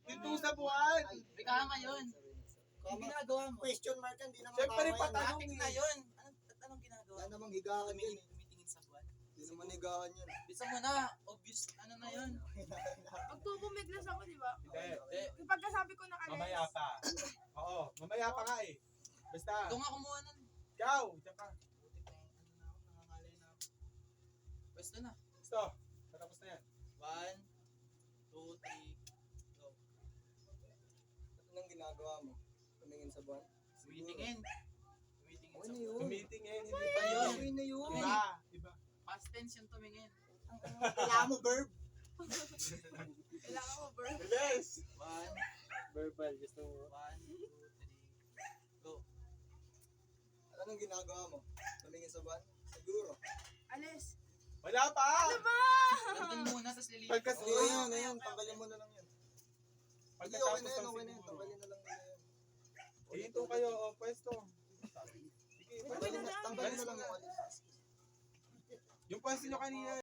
Dito sa buwan. May kama yun. Ang ginagawa mo. Question mark yan, di naman Siyempre, tama yan. patanong Matik eh. na yun. Anong ginagawa Wala mo? namang higaan yan eh. Tumitingin sa buwan. Di naman higaan yan. Bisa mo na. Obvious. Ano na yun? Magpupumiglas ako, di ba? Hindi. Yung pagkasabi ko ng alis. Mamaya pa. Oo, mamaya pa nga eh. Basta, Ikaw nga kumuha nun. ikaw, diyan ka. Butik na yung ano na ako. Nangangalay na ako. Pwesto na. Gusto, patapos na yan. 1, 2, 3, go. Anong ginagawa mo? Tumingin sa buwan? Tumitingin. Tumitingin Okay sa na buwan. yun. Tumitingin, hindi pa Ayun. yun. Okay na yun. Iba, iba. Past tense yung tumingin. Kailangan mo verb. Kailangan ko, bro. Bilis! 1, Verbal, gusto mo. 1, 2, 3, go. Anong ginagawa mo? Tumingin sa buwan? Siguro. Alis. Wala pa! Ano ba? Nandun muna, tapos lilipat. Pagkas, Okay, ayun, ayun. Tanggalin mo na lang yan. Hindi, okay pagkatapos na yan, ng okay na yan. siguro. Tanggalin na lang nila yan. Dito kayo, o pwesto. Sige, Tanggalin na lang yung alis. yung pwesto nyo kanina.